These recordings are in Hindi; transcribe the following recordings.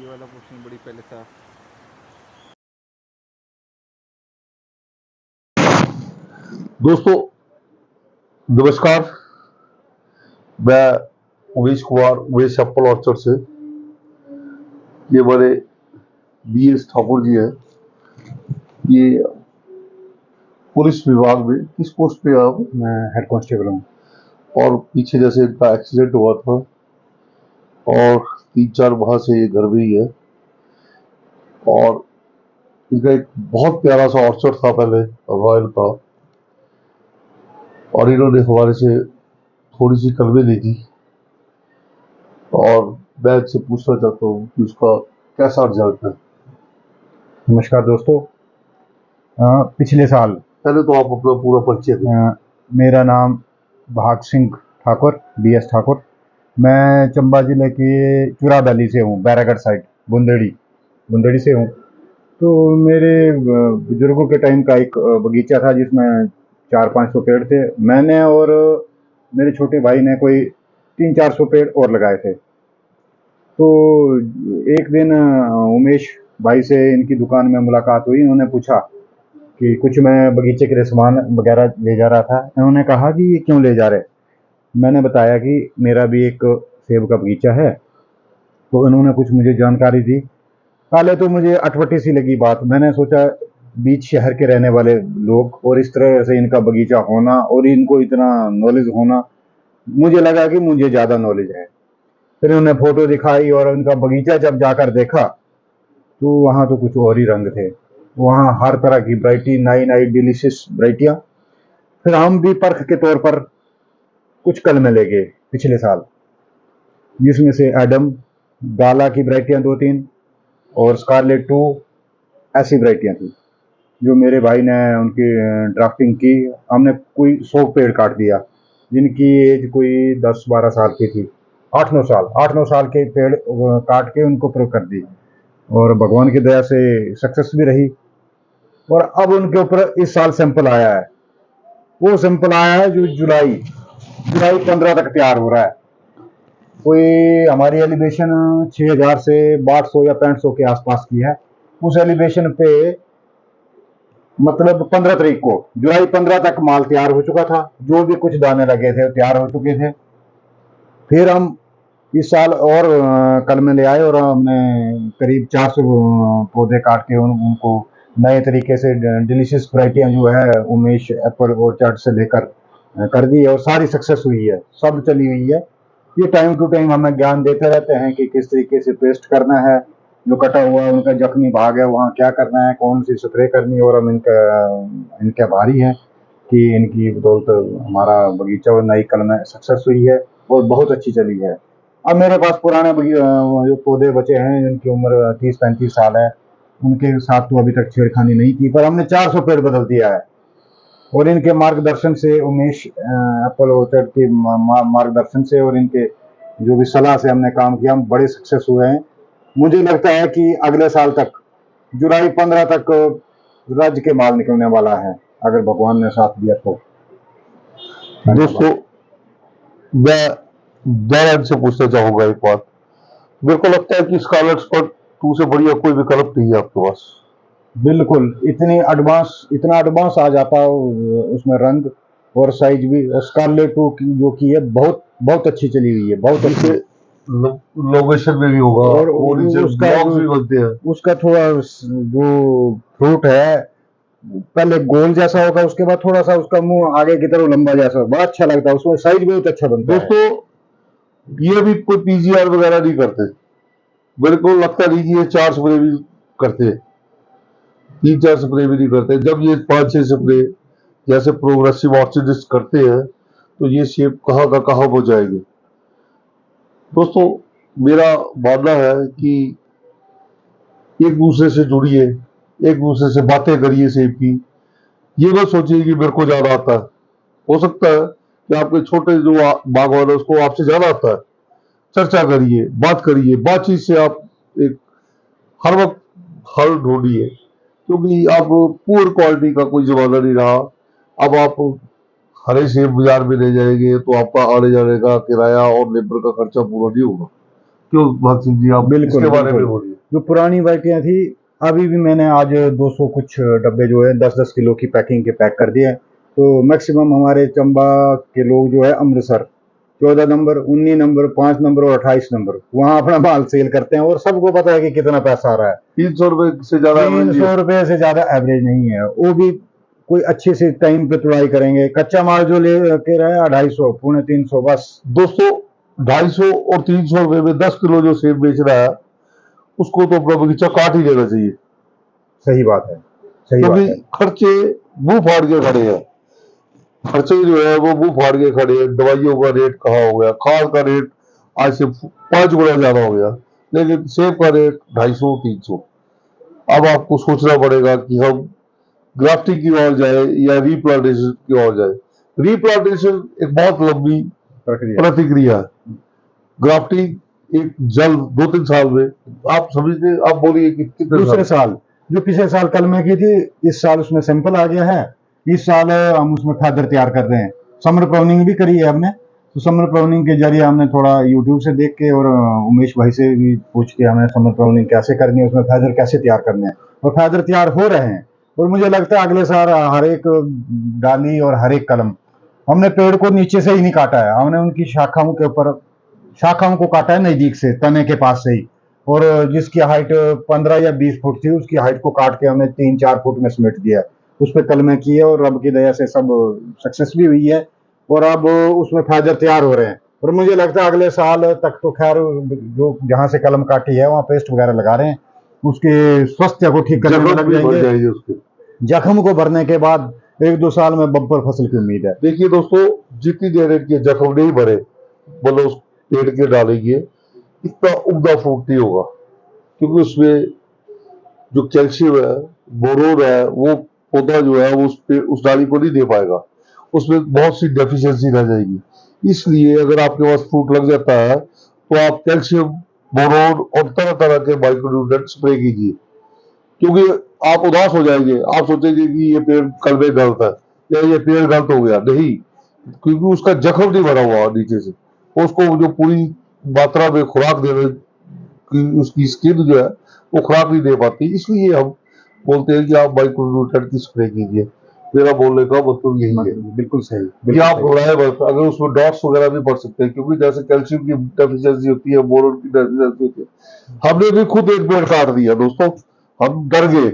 ये वाला पोर्शन बड़ी पहले था। दोस्तों नमस्कार। मैं उमेश कुमार, उमेश एप्पल ऑर्चर्ड से। ये हमारे BS ठाकुर जी हैं। ये पुलिस विभाग में किस पोस्ट पे आप? मैं हेड कांस्टेबल हूँ। और पीछे जैसे इनका एक्सीडेंट हुआ था और 3-4 माह से ये घर में ही है। और इनका एक बहुत प्यारा सा ऑर्चर्ड था पहले, रॉयल का, और इन्होंने हमारे से थोड़ी सी कलमें ली थी। और मैं इनसे पूछना चाहता हूँ कि उसका कैसा रिजल्ट है। नमस्कार दोस्तों। पिछले साल पहले तो आप अपना पूरा परिचय दें। मेरा नाम भाग सिंह ठाकुर, BS ठाकुर। मैं चंबा जिले के चुरा वैली से हूँ, बैरागढ़ साइड, बुंदेड़ी से हूँ। तो मेरे बुजुर्गों के टाइम का एक बगीचा था जिसमें 400-500 पेड़ थे। मैंने और मेरे छोटे भाई ने कोई 300-400 पेड़ और लगाए थे। तो एक दिन उमेश भाई से इनकी दुकान में मुलाकात हुई। उन्होंने पूछा कि कुछ मैं बगीचे के लिए सामान वगैरह ले जा रहा था। इन्होंने कहा कि ये क्यों ले जा रहे। मैंने बताया कि मेरा भी एक सेब का बगीचा है। तो इन्होंने कुछ मुझे जानकारी दी। पहले तो मुझे अटपटी सी लगी बात। मैंने सोचा बीच शहर के रहने वाले लोग और इस तरह से इनका बगीचा होना और इनको इतना नॉलेज होना, मुझे लगा कि मुझे ज़्यादा नॉलेज है। फिर उन्होंने फोटो दिखाई और उनका बगीचा जब जाकर देखा तो वहाँ तो कुछ और ही रंग थे। वहाँ हर तरह की वैरायटी, नई नई डिलीशियस वैरायटियाँ। फिर हम भी परख के तौर पर कुछ कलमें ले गए पिछले साल, जिसमें से एडम, गाला की वैरायटियाँ 2-3 और स्कारलेट 2 ऐसी वैरायटियाँ थी जो मेरे भाई ने उनकी ड्राफ्टिंग की। हमने कोई 100 पेड़ काट दिया जिनकी एज कोई 10-12 साल की थी। 8-9 साल के पेड़ काट के उनको प्रो कर दी और भगवान की दया से सक्सेस भी रही। और अब उनके ऊपर इस साल सैंपल आया है। वो सैंपल आया है जो जुलाई 15 तक तैयार हो रहा है। कोई हमारी एलिवेशन 6000 से 6200 या 6500 के आसपास की है। उस एलिवेशन पे मतलब 15 तारीख को, जुलाई 15 तक माल तैयार हो चुका था। जो भी कुछ दाने लगे थे तैयार हो चुके थे। फिर हम इस साल और कलमें ले आए और हमने करीब 400 पौधे काट के उनको नए तरीके से डिलीशियस वैरायटियाँ जो है उमेश एप्पल ऑर्चर्ड से लेकर कर दी और सारी सक्सेस हुई है, सब चली हुई है। ये टाइम टू टाइम हमें ज्ञान देते रहते हैं कि किस तरीके से पेस्ट करना है, जो कटा हुआ है उनका जख्मी भाग है वहाँ क्या करना है, कौन सी स्प्रे करनी है। और हम इनके आभारी हैं कि इनकी बदौलत हमारा बगीचा और नई कलमें सक्सेस हुई है और बहुत अच्छी चली है। अब मेरे पास पुराने जो पौधे बचे हैं जिनकी उम्र 30-35 साल है, उनके साथ तो अभी तक छेड़खानी नहीं की, पर हमने 400 पेड़ बदल दिया है। और इनके मार्गदर्शन से, उमेश एप्पल ऑर्चर्ड के मार्गदर्शन से और इनके जो भी सलाह से हमने काम किया, हम बड़े सक्सेस हुए हैं। मुझे लगता है कि अगले साल तक, जुलाई 15 तक राज्य के माल निकलने वाला है, अगर भगवान ने साथ दिया तो। दोस्तों मैं दयानंद से पूछना चाहूंगा एक बात। मेरे को लगता है कि स्कारलेट स्पॉट 2 से बढ़िया कोई विकल्प नहीं है आपके पास। बिल्कुल, इतना एडवांस आ जाता है उसमें रंग और साइज भी। स्कारलेट 2 की जो की है बहुत बहुत अच्छी चली हुई है, बहुत अच्छी। लोकेशन में भी होगा और उसका ब्लॉग्स भी बनते हैं। उसका थोड़ा जो फ्रूट है पहले गोल जैसा होगा, उसके बाद थोड़ा सा उसका मुंह आगे की तरफ लंबा जैसा, बड़ा अच्छा लगता है। उसमें साइज बहुत अच्छा बनता है। दोस्तों ये भी कोई PGR वगैरह नहीं करते। मेरे को लगता नहीं कि ये 4 स्प्रे भी करते, 3-4 स्प्रे भी नहीं करते। जब ये 5-6 स्प्रे जैसे प्रोग्रेसिव ऑर्चिडिस्ट करते हैं तो ये शेप कहाँ का कहाँ हो जाएगी। दोस्तों मेरा मानना है कि एक दूसरे से जुड़िए, एक दूसरे से बातें करिए सेब की। ये मत सोचिए कि मेरे को ज्यादा आता है। हो सकता है कि आपके छोटे जो बागवान है उसको आपसे ज्यादा आता है। चर्चा करिए, बात करिए, बातचीत से आप एक हर वक्त हल ढूंढिए, क्योंकि अब पुअर क्वालिटी का कोई जमाना नहीं रहा। अब आप हरे सेब बाजार में ले जाएंगे तो आपका आने जाने का किराया और लेबर का खर्चा पूरा नहीं होगा। क्यों भाग सिंह जी, आप बिल्कुल इसके बारे में बिल्कुल बोलिए। जो पुरानी बाल्टियाँ थी, अभी भी मैंने आज 200 कुछ डब्बे जो है 10-10 किलो की पैकिंग के पैक कर दिए हैं। तो मैक्सिमम हमारे चंबा के लोग जो है अमृतसर 14 नंबर, 19 नंबर, 5 नंबर और 28 नंबर वहाँ अपना माल सेल करते हैं और सबको पता है कि कितना पैसा आ रहा है। 300 रुपए से ज्यादा average नहीं है। 300 रुपए से ज्यादा एवरेज नहीं है, वो भी कोई अच्छे से टाइम पे तुड़ाई करेंगे। कच्चा माल जो ले के रहे 250 पौने 300 बस। दोस्तों 250 और 300 रुपए में 10 किलो जो सेब बेच रहा है उसको तो अपना बगीचा काट ही लेना चाहिए, सही बात है, सही बात क्योंकि है। खर्चे मुंह फाड़ के खड़े हैं। खर्चे जो है वो मुंह फाड़ के खड़े हैं। दवाइयों का रेट कहाँ हो गया, खाद का रेट आज से 5 गुना ज्यादा हो गया, लेकिन सेब का रेट 250-300। अब आपको सोचना पड़ेगा कि हम ग्राफ्टिंग की ओर जाए या रीप्लांटेशन की ओर जाए। रीप्लांटेशन एक बहुत लंबी प्रक्रिया प्रतिक्रिया है। ग्राफ्टिंग एक जल्द 2-3 साल में आप समझते, आप बोलिए कि कितने दूसरे साल? साल जो पिछले साल कल में की थी, इस साल उसमें सैंपल आ गया है। इस साल हम उसमें फैदर तैयार कर रहे हैं। समर प्रूनिंग भी करी है हमने। तो समर प्रूनिंग के जरिए हमने थोड़ा यूट्यूब से देख के और उमेश भाई से भी पूछ के हमने समर प्रूनिंग कैसे करनी है, उसमें फैदर कैसे तैयार करने हैं, और फैदर तैयार हो रहे हैं। और मुझे लगता है अगले साल हर एक डाली और हर एक कलम, हमने पेड़ को नीचे से ही नहीं काटा है, हमने उनकी शाखाओं के ऊपर शाखाओं को काटा है नजदीक से, तने के पास से ही। और जिसकी हाइट 15 या 20 फुट थी, उसकी हाइट को काट के हमने 3-4 फुट में समेट दिया। उस पर कलमें की है और रब की दया से सब सक्सेस भी हुई है। और अब उसमें फाइबर तैयार हो रहे हैं। और मुझे लगता है अगले साल तक तो खैर जो जहाँ से कलम काटी है वहाँ पेस्ट वगैरह लगा रहे हैं, उसके स्वास्थ्य को ठीक करने में जगह लग भी बढ़ जाएंगे। जाएगी उसके। जख्म को भरने के बाद 1-2 साल में बम्पर फसल की उम्मीद है। देखिए दोस्तों, जितनी देर इनके जख्म नहीं भरे, मतलब उस पेड़ के डालेंगे, इतना उम्दा फ्रूट नहीं होगा, क्योंकि उसमें जो कैल्शियम है, बोरोन है, वो पौधा जो है वो उस डाली को नहीं दे पाएगा। उसमें बहुत सी डेफिशिएंसी रह जाएगी। इसलिए अगर आपके पास फ्रूट लग जाता है तो आप कैल्शियम, बोरोन और तरह तरह के माइक्रोन्यूट्रिएंट स्प्रे कीजिए, क्योंकि आप उदास हो जाएंगे। आप सोचेंगे कि ये पेड़ कल में गलत है या ये पेड़ गलत हो गया, नहीं, क्योंकि उसका जख्म नहीं भरा हुआ नीचे से। उसको जो पूरी मात्रा में खुराक देने की उसकी स्किन जो है वो खुराक नहीं दे पाती। इसलिए हम बोलते हैं कि आप माइक्रोन्यूट्रिएंट की स्प्रे कीजिए। मेरा बोलने का मतलब यही है बिल्कुल सही, कि बिल्कुल आप सही। घबराए मत। अगर उसमें डॉट्स वगैरह भी पड़ सकते हैं, क्योंकि जैसे कैल्शियम की डेफिशिएंसी होती है, बोरोन की डेफिशिएंसी होती है। हमने भी खुद एक पेड़ काट दिया दोस्तों, हम डर गए।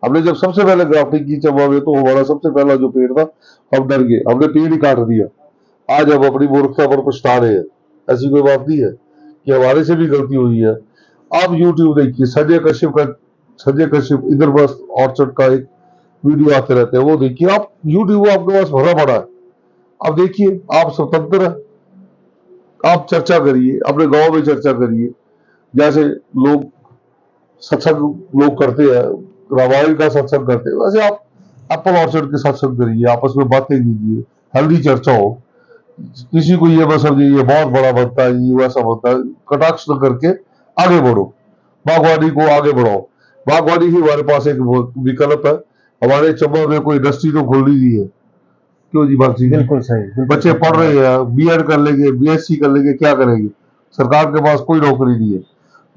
हमने जब सबसे पहले ग्राफ्टिंग की चंबा में, तो हमारा सबसे पहला जो पेड़ था, हम डर गए, हमने पेड़ ही काट दिया। आज हम अपनी मूर्खता पर पछता रहे हैं। ऐसी कोई बात नहीं है कि हमारे से भी गलती हुई है। आप यूट्यूब देखिए, संजय कश्यप इंद्रप्रस्थ ऑर्चर्ड का एक वीडियो आते रहते हैं, वो देखिए आप। यूट्यूब आपके पास भरा पड़ा है, आप देखिए, आप स्वतंत्र है। आप चर्चा करिए, अपने गांव में चर्चा करिए, जैसे लोग सत्संग लोग करते हैं, रामायण का सत्संग करते हैं, वैसे आप एप्पल ऑर्चर्ड के सत्संग करिए, आपस में बातें कीजिए, हेल्दी चर्चा हो। किसी को ये मत समझिए ये बहुत बड़ा बनता है, ये वैसा बनता है, कटाक्ष न करके आगे बढ़ो, बागवानी को आगे बढ़ाओ। बागवानी ही हमारे पास एक विकल्प है। हमारे चंबा में कोई इंडस्ट्री तो खोलनी नहीं है, क्यों जी बात जी? बिल्कुल सही, बिल्कुल बच्चे सही। पढ़ रहे हैं, बीएड कर लेंगे, बीएससी कर लेंगे, क्या करेंगे? सरकार के पास कोई नौकरी नहीं है।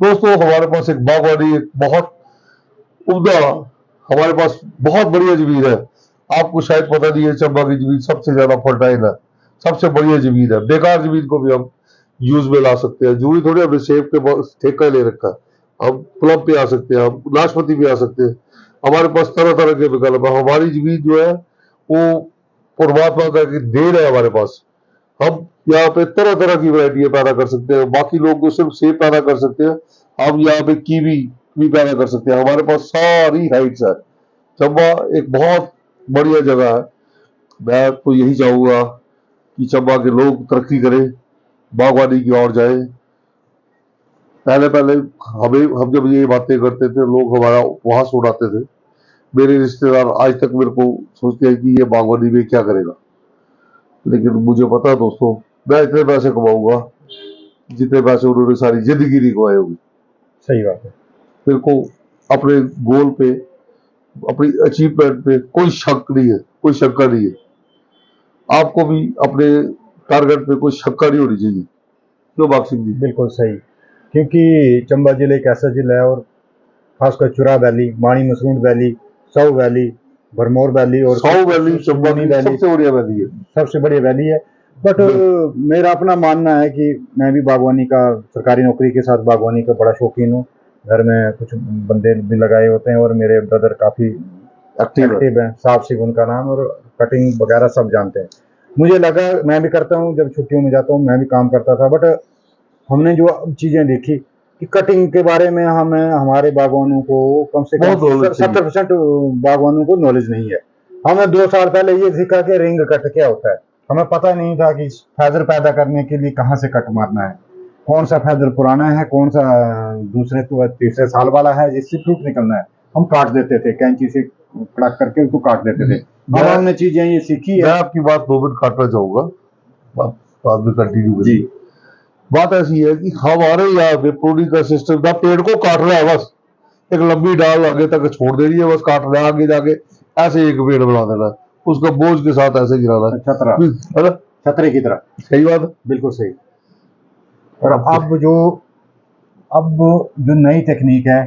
दोस्तों हमारे पास एक बागवानी, एक बहुत उम्दा, हमारे पास बहुत बढ़िया जमीन है। आपको शायद पता नहीं है, चंबा की जमीन सबसे ज्यादा फर्टाइल है, सबसे बढ़िया जमीन है। बेकार जमीन को भी हम यूज में ला सकते हैं। जरूरी थोड़ी हमने सेब के ठेका ले रखा है, हम प्लम पे आ सकते हैं, हम नाशपाती पे आ सकते हैं। हमारे पास तरह तरह के विकल्प है। हमारी जमीन जो है वो परमात्मा का की देन है हमारे पास। हम यहाँ पे तरह तरह की वैरायटियां पैदा कर सकते हैं। बाकी लोग तो सिर्फ सेब पैदा कर सकते हैं, हम यहाँ पे कीवी भी पैदा कर सकते हैं। हमारे पास सारी हाइट्स है। चंबा एक बहुत बढ़िया जगह है। मैं तो यही चाहूंगा कि चंबा के लोग तरक्की करें, बागवानी की ओर जाए। पहले पहले हम जब ये बातें करते थे, लोग हमारा उपहास उड़ाते थे। मेरे रिश्तेदार आज तक मेरे को सोचते हैं कि ये बागवानी में क्या करेगा, लेकिन मुझे पता है दोस्तों, मैं इतने पैसे कमाऊंगा जितने पैसे उन्होंने सारी जिंदगी नहीं कमाए होंगे। सही बात है। मेरे को अपने गोल पे, अपनी अचीवमेंट पे कोई शक नहीं है, कोई शंका नहीं है। आपको भी अपने टारगेट पे कोई शंका नहीं होनी चाहिए, क्यों बाग सिंह जी? बिल्कुल सही, क्योंकि चंबा जिले एक ऐसा जिला है और खासकर चुरा वैली, माणी मसरूंड वैली, सऊ वैली, भरमौर वैली और सौ वैली चंबा सुनी की वैली सबसे बढ़िया वैली है। सबसे बड़ी वैली है। बट मेरा अपना मानना है कि मैं भी बागवानी का, सरकारी नौकरी के साथ बागवानी का बड़ा शौकीन हूँ। घर में कुछ बंदे भी लगाए होते हैं और मेरे ब्रदर काफ़ी एक्टिव है। एक्टिव है। साफ सिख उनका नाम, और कटिंग वगैरह सब जानते हैं। मुझे लगा, मैं भी करता हूँ, जब छुट्टियों में जाता हूँ मैं भी काम करता था। बट हमने जो चीज़ें देखी कि कटिंग के बारे में हमें, हमारे बागवानों को कम से कम बहुत knowledge चाहिए। 70% बागवानों को नॉलेज नहीं है। हमें 2 साल पहले ये सीखा कि रिंग कट क्या होता है। हमें पता नहीं था कि फैदर पैदा करने के लिए कहाँ से कट मारना है, कौन सा फैदर पुराना है, कौन सा दूसरे तीसरे साल वाला है जिससे फ्रूट निकलना है। हम काट देते थे, कैंची से कड़क करके उसको काट देते थे। अब हमने चीजें ये सीखी मैं है। आपकी बात 2 मिनट काटना चाहूंगा, बाद में कंटिन्यू जी, करिए। बात ऐसी है कि हमारे यहाँ पे प्रूनिंग का सिस्टम था, पेड़ को काट रहा है बस, एक लंबी डाल आगे तक छोड़ दे रही है, बस काट रहा है, आगे जाके ऐसे एक पेड़ बना देना है, उसका बोझ के साथ ऐसे गिराना है। छतरा, है ना? छतरे की तरह। सही बात है। बिल्कुल सही। और अब जो नई टेक्निक है,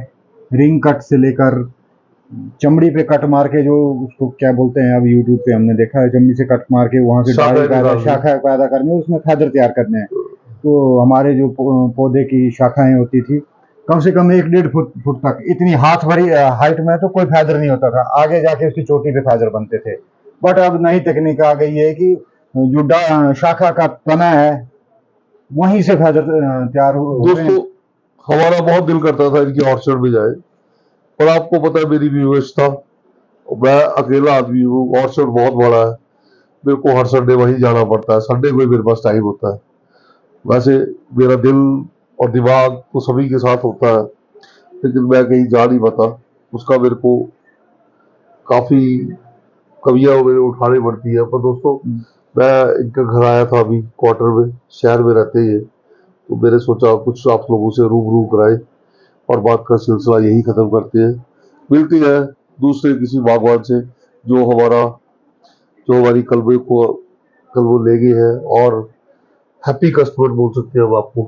रिंग कट से लेकर चमड़ी पे कट मार के, जो उसको क्या बोलते हैं, अब यूट्यूब पे हमने देखा है, चमड़ी से कट मार के वहां से शाखा डाली पैदा, निकालनी। शाखा पैदा करनी, उसमें फैदर तैयार करने हैं। तो हमारे जो पौधे की शाखाएं होती थी, कम से कम 1-1.5 फुट तक, इतनी हाथ भरी हाइट में तो कोई फैदर नहीं होता था, आगे जाके उसकी चोटी पे फैदर बनते थे। बट अब नई टेक्निक आ गई है कि जो शाखा का तना है वहीं से फैदर तैयार होते हैं। दोस्तों, हमारा बहुत दिल करता था इनकी ऑर्चर्ड में जाए, पर आपको पता है मेरी भी व्यवस्था, मैं अकेला आदमी हूँ, ऑर्चर्ड बहुत बड़ा है, मेरे को हर संडे वहीं जाना पड़ता है, संडे को ही मेरे पास टाइम होता है। वैसे मेरा दिल और दिमाग तो सभी के साथ होता है, लेकिन मैं कहीं जा नहीं पाता, उसका मेरे को काफी कमियां मेरे उठानी पड़ती है। पर दोस्तों, मैं इनके घर आया था अभी क्वार्टर में, शहर में रहते ही है, तो मैंने सोचा कुछ आप लोगों से रूबरू कराए और बात का सिलसिला यही खत्म करते हैं। मिलती है दूसरे किसी बागवान से जो हमारी कलबे ले गए है, और हैप्पी कस्टमर बोल सकते हैं हम आपको।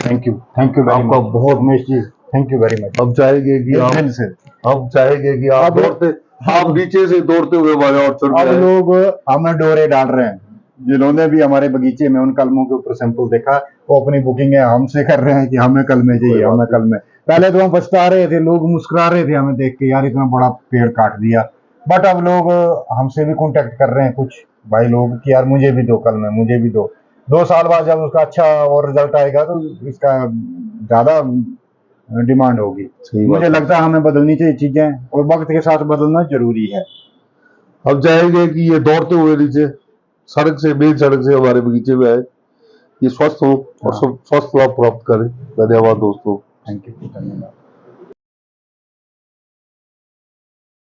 थैंक यू वेरी आपका मच बहुत Umesh ji, thank you very much. हम चाहेंगे कि आप दिल से। हम चाहेंगे कि आप अब- दौड़ते आप नीचे से दौड़ते हुए हमारे ऑर्चर्ड में अब आए। लोग हमें डोरे डाल रहे हैं, जिन्होंने भी हमारे बगीचे में उन कलमों के ऊपर सैंपल देखा, वो अपनी बुकिंग है हमसे कर रहे हैं कि हमें कल में चाहिए, हमें कल में। पहले तो हम पछता रहे थे, लोग मुस्कुरा रहे थे हमें देख के, यार इतना बड़ा पेड़ काट दिया। बट अब लोग हमसे भी कांटेक्ट कर रहे हैं, कुछ भाई लोग, कि यार मुझे भी दो, कल में मुझे भी दो। 2 साल बाद जब उसका अच्छा और रिजल्ट आएगा तो इसका ज्यादा डिमांड होगी। सही बात मुझे है। लगता है हमें बदलनी चाहिए चीजें, और वक्त के साथ बदलना जरूरी है। हम चाहेंगे कि ये दौड़ते हुए नीचे सड़क से, मेन सड़क से हमारे बगीचे में आए, ये स्वस्थ हो और सब स्वस्थ लाभ प्राप्त करें। धन्यवाद दोस्तों। थैंक यू, धन्यवाद।